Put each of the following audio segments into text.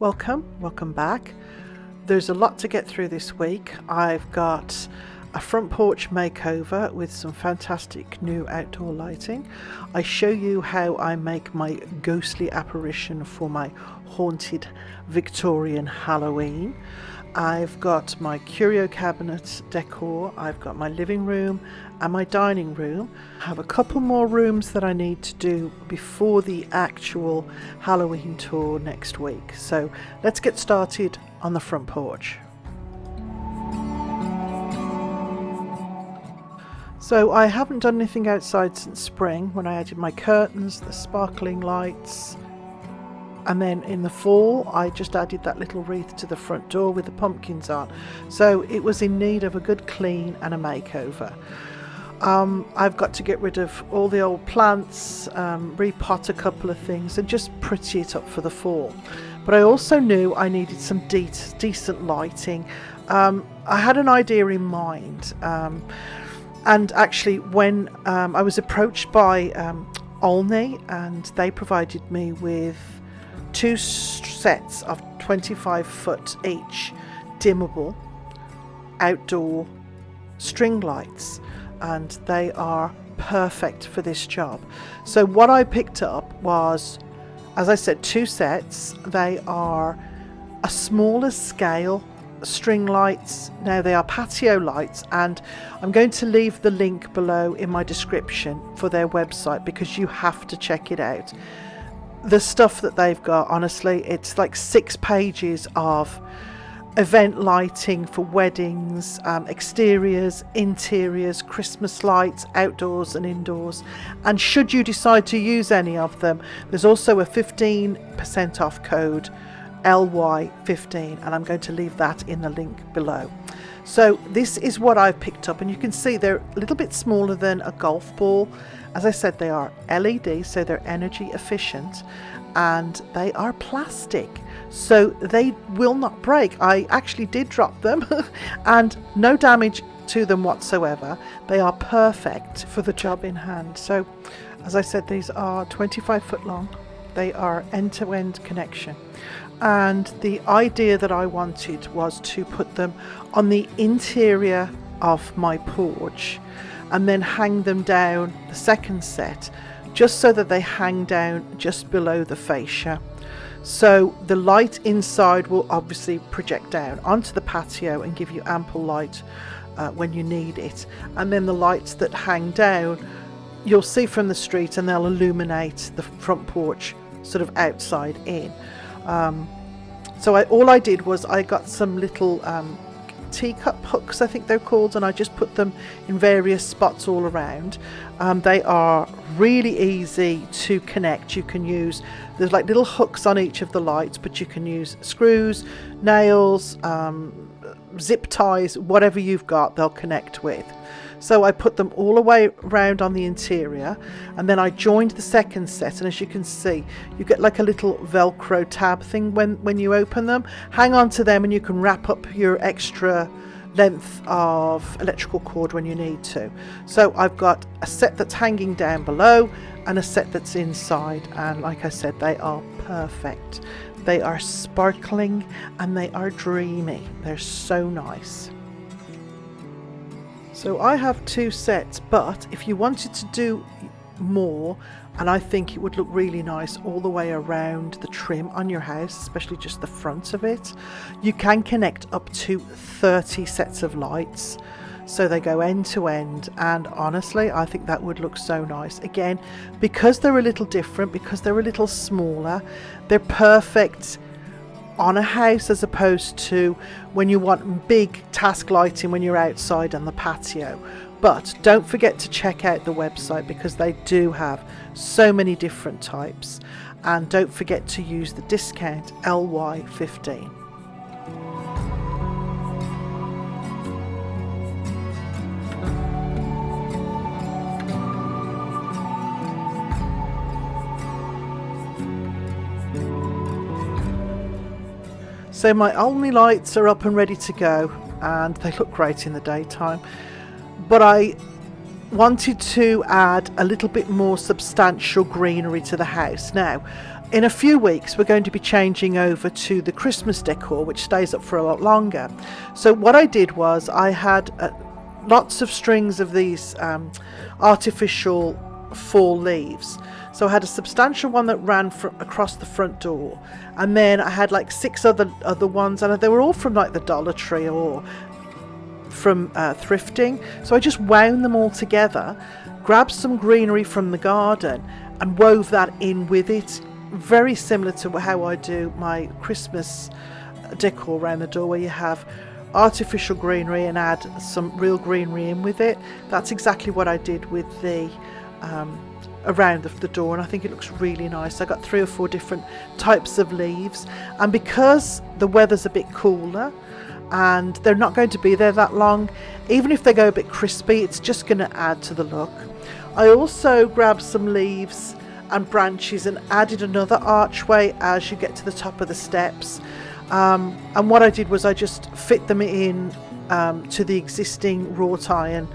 Welcome back. There's a lot to get through this week. I've got a front porch makeover with some fantastic new outdoor lighting. I show you how I make my ghostly apparition for my haunted Victorian Halloween. I've got my curio cabinet decor, I've got my living room and my dining room. I have a couple more rooms that I need to do before the actual Halloween tour next week. So let's get started on the front porch. So I haven't done anything outside since spring when I added my curtains, the sparkling lights, and then in the fall I just added that little wreath to the front door with the pumpkins on. So it was in need of a good clean and a makeover. I've got to get rid of all the old plants, repot a couple of things and just pretty it up for the fall. But I also knew I needed some decent lighting. I had an idea in mind, and actually when I was approached by Ollny, and they provided me with two sets of 25 foot each dimmable outdoor string lights, and they are perfect for this job. So what I picked up was, as I said, two sets. They are a smaller scale string lights. Now they are patio lights, and I'm going to leave the link below in my description for their website because you have to check it out. The stuff that they've got, honestly, it's like 6 pages of event lighting for weddings, exteriors, interiors, Christmas lights, outdoors and indoors. And should you decide to use any of them, there's also a 15% off code, LY15, and I'm going to leave that in the link below. So this is what I've picked up, and you can see they're a little bit smaller than a golf ball. As I said, they are LED, so they're energy efficient, and they are plastic, so they will not break. I actually did drop them and no damage to them whatsoever. They are perfect for the job in hand. So as I said, these are 25 foot long. They are end-to-end connection, and the idea that I wanted was to put them on the interior of my porch and then hang them down, the second set, just so that they hang down just below the fascia. So the light inside will obviously project down onto the patio and give you ample light when you need it, and then the lights that hang down you'll see from the street, and they'll illuminate the front porch sort of outside in. So all I did was I got some little teacup hooks, I think they're called, and I just put them in various spots all around. They are really easy to connect. You can use, there's like little hooks on each of the lights, but you can use screws, nails, zip ties, whatever you've got, they'll connect with. So I put them all the way around on the interior, and then I joined the second set, and as you can see, you get like a little Velcro tab thing when you open them. Hang on to them and you can wrap up your extra length of electrical cord when you need to. So I've got a set that's hanging down below and a set that's inside, and like I said, they are perfect. They are sparkling and they are dreamy. They're so nice. So I have 2 sets, but if you wanted to do more, and I think it would look really nice all the way around the trim on your house, especially just the front of it, you can connect up to 30 sets of lights. So they go end to end, and honestly I think that would look so nice. Again, because they're a little different, because they're a little smaller, they're perfect on a house as opposed to when you want big task lighting when you're outside on the patio. But don't forget to check out the website because they do have so many different types, and don't forget to use the discount LY15. So my Ollny lights are up and ready to go, and they look great in the daytime. But I wanted to add a little bit more substantial greenery to the house. Now, in a few weeks, we're going to be changing over to the Christmas decor, which stays up for a lot longer. So what I did was I had lots of strings of these artificial fall leaves. So I had a substantial one that ran across the front door, and then I had like 6 other ones, and they were all from like the Dollar Tree or from thrifting. So I just wound them all together, grabbed some greenery from the garden and wove that in with it, very similar to how I do my Christmas decor around the door, where you have artificial greenery and add some real greenery in with it. That's exactly what I did with the around the door, and I think it looks really nice. I got 3 or 4 different types of leaves, and because the weather's a bit cooler and they're not going to be there that long, even if they go a bit crispy, it's just going to add to the look. I also grabbed some leaves and branches and added another archway as you get to the top of the steps, and what I did was I just fit them in to the existing wrought iron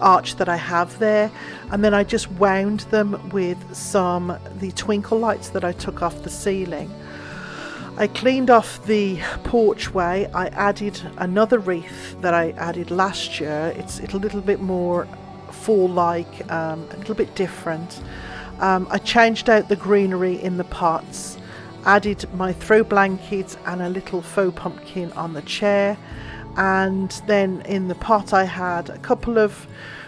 arch that I have there, and then I just wound them with the twinkle lights that I took off the ceiling. I cleaned off the porchway. I added another wreath that I added last year. It's a little bit more fall-like, a little bit different. I changed out the greenery in the pots, added my throw blanket and a little faux pumpkin on the chair, and then in the pot I had a couple of,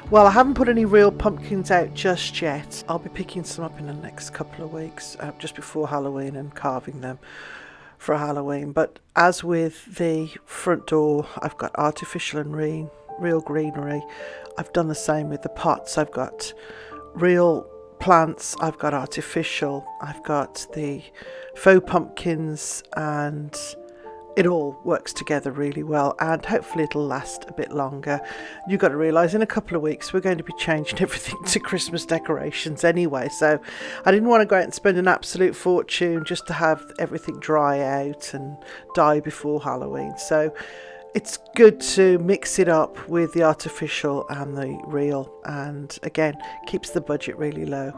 well, I haven't put any real pumpkins out just yet. I'll be picking some up in the next couple of weeks, just before Halloween, and carving them for Halloween. But as with the front door, I've got artificial and real greenery. I've done the same with the pots. I've got real plants, I've got artificial, I've got the faux pumpkins, and it all works together really well, and hopefully it'll last a bit longer. You've got to realise in a couple of weeks we're going to be changing everything to Christmas decorations anyway, so I didn't want to go out and spend an absolute fortune just to have everything dry out and die before Halloween. So it's good to mix it up with the artificial and the real, and again, keeps the budget really low.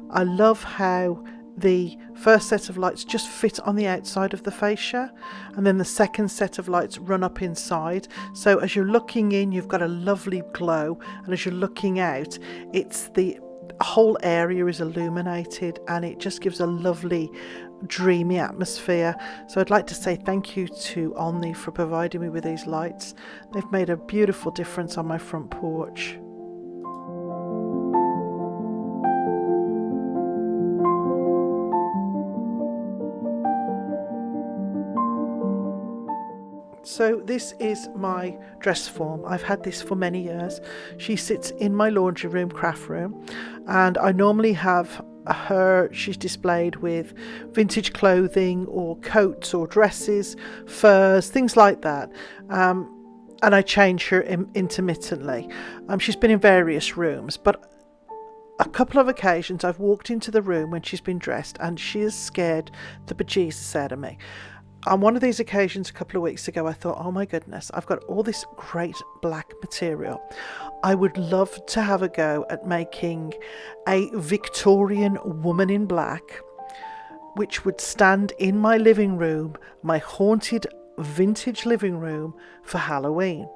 I love how the first set of lights just fit on the outside of the fascia, and then the second set of lights run up inside. So as you're looking in, you've got a lovely glow, and as you're looking out, it's the whole area is illuminated, and it just gives a lovely dreamy atmosphere. So I'd like to say thank you to Ollny for providing me with these lights. They've made a beautiful difference on my front porch. So this is my dress form. I've had this for many years. She sits in my laundry room, craft room, and I normally have she's displayed with vintage clothing or coats or dresses, furs, things like that. And I change her intermittently. She's been in various rooms, but a couple of occasions I've walked into the room when she's been dressed and she has scared the bejesus out of me. On one of these occasions a couple of weeks ago, I thought, oh my goodness, I've got all this great black material. I would love to have a go at making a Victorian woman in black, which would stand in my living room, my haunted vintage living room, for Halloween.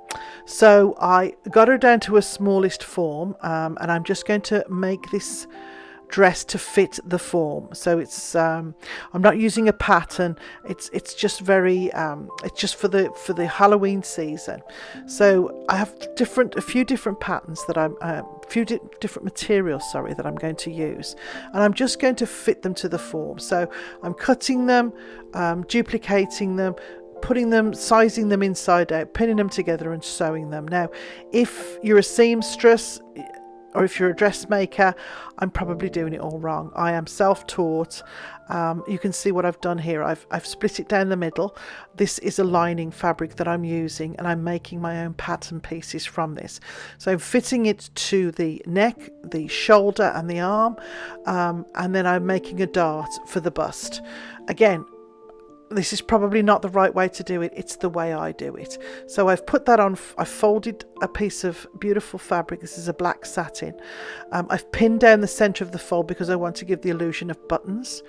So I got her down to a smallest form, and I'm just going to make this dress to fit the form. So it's I'm not using a pattern. It's just very it's just for the Halloween season. So I have a few different patterns that different materials, sorry, that I'm going to use, and I'm just going to fit them to the form. So I'm cutting them, duplicating them, putting them, sizing them inside out, pinning them together and sewing them. Now, if you're a seamstress or if you're a dressmaker, I'm probably doing it all wrong. I am self-taught. You can see what I've done here. I've split it down the middle. This is a lining fabric that I'm using, and I'm making my own pattern pieces from this. So I'm fitting it to the neck, the shoulder and the arm, and then I'm making a dart for the bust. Again, this is probably not the right way to do it. It's the way I do it. So I've put that on. I folded a piece of beautiful fabric. This is a black satin. I've pinned down the center of the fold because I want to give the illusion of buttons.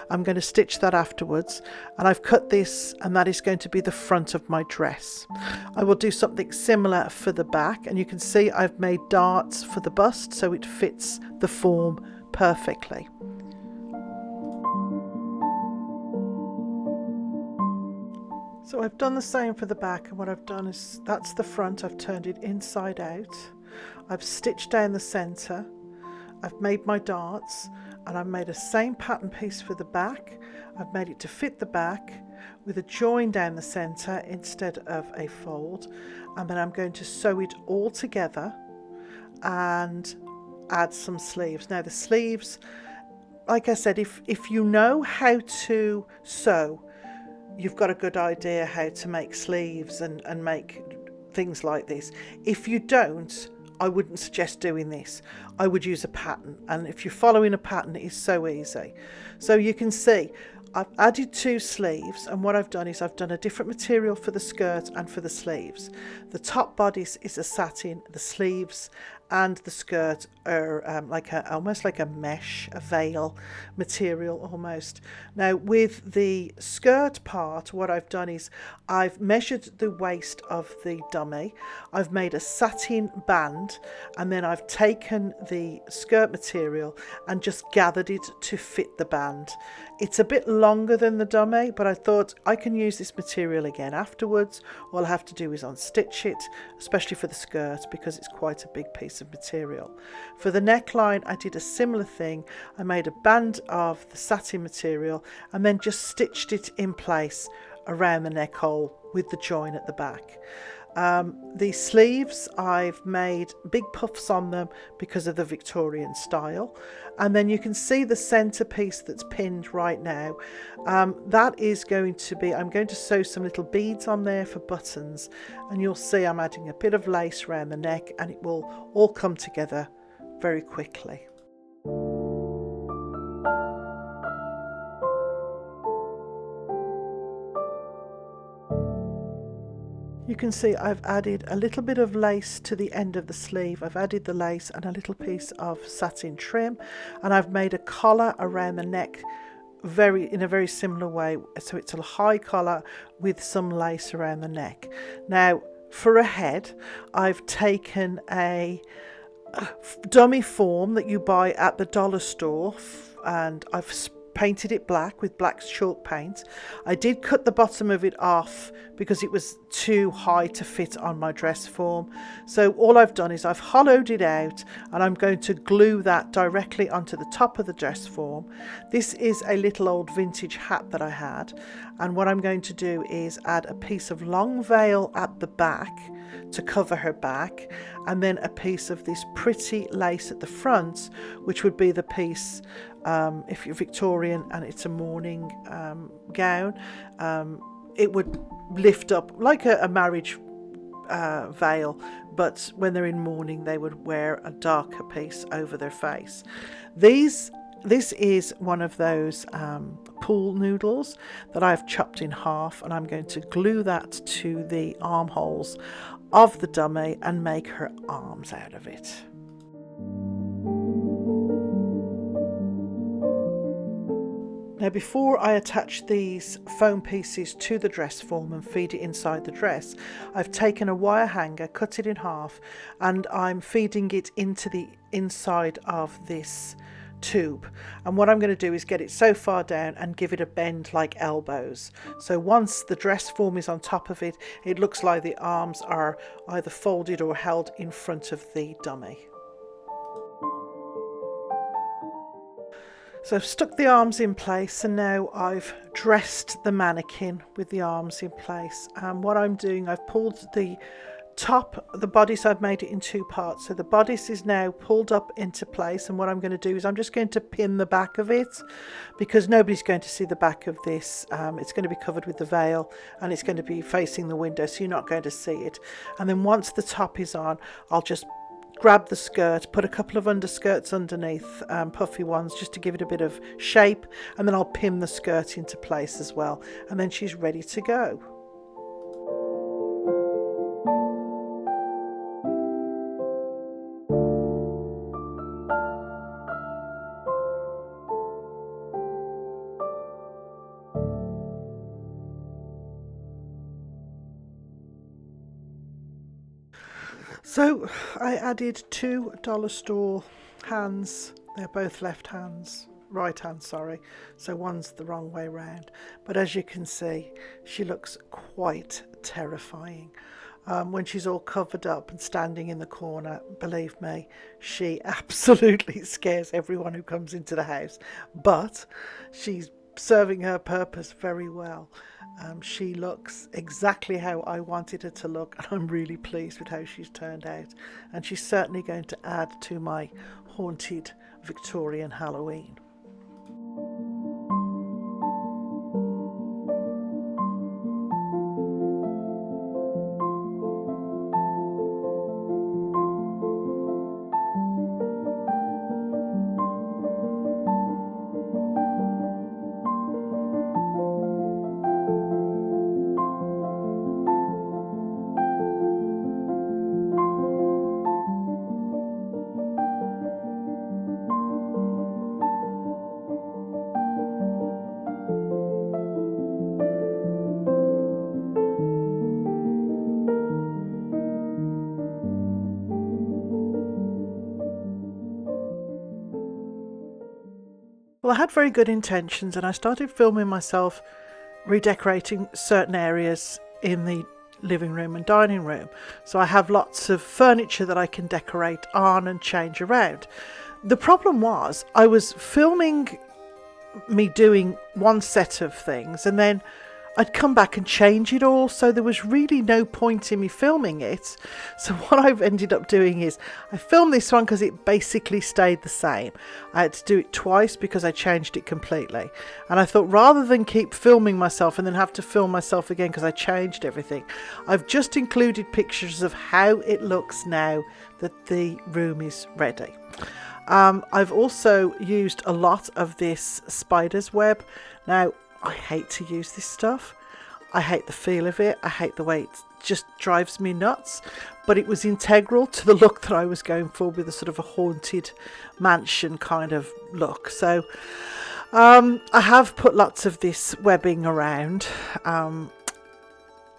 I'm going to stitch that afterwards, and I've cut this, and that is going to be the front of my dress. I will do something similar for the back, and you can see I've made darts for the bust so it fits the form perfectly. So I've done the same for the back, and what I've done is, that's the front, I've turned it inside out, I've stitched down the centre, I've made my darts, and I've made a same pattern piece for the back. I've made it to fit the back with a join down the centre instead of a fold, and then I'm going to sew it all together and add some sleeves. Now the sleeves, like I said, if you know how to sew, you've got a good idea how to make sleeves and make things like this. If you don't, I wouldn't suggest doing this. I would use a pattern, and if you're following a pattern, it is so easy. So you can see I've added 2 sleeves, and what I've done is I've done a different material for the skirt and for the sleeves. The top bodice is a satin, the sleeves and the skirt are almost like a mesh, a veil material almost. Now with the skirt part, what I've done is I've measured the waist of the dummy, I've made a satin band, and then I've taken the skirt material and just gathered it to fit the band. It's a bit longer than the dummy, but I thought I can use this material again afterwards. All I have to do is unstitch it, especially for the skirt, because it's quite a big piece of material. For the neckline, I did a similar thing. I made a band of the satin material and then just stitched it in place around the neck hole with the join at the back. The sleeves, I've made big puffs on them because of the Victorian style, and then you can see the centerpiece that's pinned right now. That is going to be, I'm going to sew some little beads on there for buttons, and you'll see I'm adding a bit of lace around the neck, and it will all come together very quickly. You can see I've added a little bit of lace to the end of the sleeve. I've added the lace and a little piece of satin trim, and I've made a collar around the neck in a very similar way. So it's a high collar with some lace around the neck. Now for a head, I've taken a dummy form that you buy at the dollar store, and I've painted it black with black chalk paint. I did cut the bottom of it off because it was too high to fit on my dress form. So all I've done is I've hollowed it out, and I'm going to glue that directly onto the top of the dress form. This is a little old vintage hat that I had, and what I'm going to do is add a piece of long veil at the back to cover her back, and then a piece of this pretty lace at the front, which would be the piece if you're Victorian and it's a morning gown, it would lift up like a marriage veil, but when they're in mourning they would wear a darker piece over their face. This is one of those pool noodles that I've chopped in half, and I'm going to glue that to the armholes of the dummy and make her arms out of it. Now before I attach these foam pieces to the dress form and feed it inside the dress, I've taken a wire hanger, cut it in half, and I'm feeding it into the inside of this tube, and what I'm going to do is get it so far down and give it a bend like elbows, so once the dress form is on top of it, it looks like the arms are either folded or held in front of the dummy. So I've stuck the arms in place, and now I've dressed the mannequin with the arms in place. And what I'm doing, I've pulled the bodice, I've made it in two parts. So the bodice is now pulled up into place, and what I'm going to do is I'm just going to pin the back of it, because nobody's going to see the back of this. It's going to be covered with the veil, and it's going to be facing the window, so you're not going to see it. And then once the top is on, I'll just grab the skirt, put a couple of underskirts underneath, puffy ones, just to give it a bit of shape, and then I'll pin the skirt into place as well, and then she's ready to go. So I added two dollar store hands. They're both left hands, right hand, sorry. So one's the wrong way round. But as you can see, she looks quite terrifying. When she's all covered up and standing in the corner, believe me, she absolutely scares everyone who comes into the house. But she's serving her purpose very well. She looks exactly how I wanted her to look, and I'm really pleased with how she's turned out, and she's certainly going to add to my haunted Victorian Halloween. Well, I had very good intentions, and I started filming myself redecorating certain areas in the living room and dining room. So I have lots of furniture that I can decorate on and change around. The problem was I was filming me doing one set of things, and then I'd come back and change it all, so there was really no point in me filming it. So what I've ended up doing is I filmed this one because it basically stayed the same. I had to do it twice because I changed it completely, and I thought rather than keep filming myself and then have to film myself again because I changed everything, I've just included pictures of how it looks now that the room is ready. I've also used a lot of this spider's web. Now, I hate to use this stuff. I hate the feel of it. I hate the way it just drives me nuts. But it was integral to the look that I was going for, with a sort of a haunted mansion kind of look. So I have put lots of this webbing around.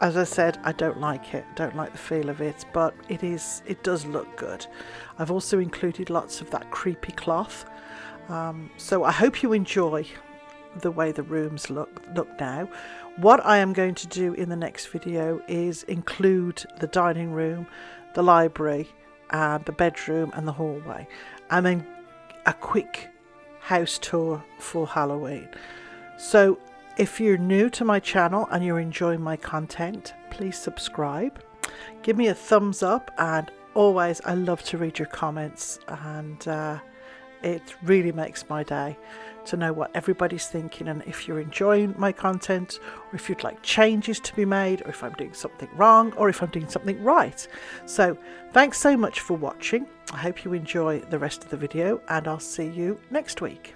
As I said, I don't like it. I don't like the feel of it, but it does look good. I've also included lots of that creepy cloth. So I hope you enjoy the way the rooms look now. What I am going to do in the next video is include the dining room, the library, and the bedroom and the hallway, and then a quick house tour for Halloween. So if you're new to my channel and you're enjoying my content, please subscribe, give me a thumbs up, and always, I love to read your comments, and it really makes my day to know what everybody's thinking, and if you're enjoying my content, or if you'd like changes to be made, or if I'm doing something wrong, or if I'm doing something right. So thanks so much for watching. I hope you enjoy the rest of the video, and I'll see you next week.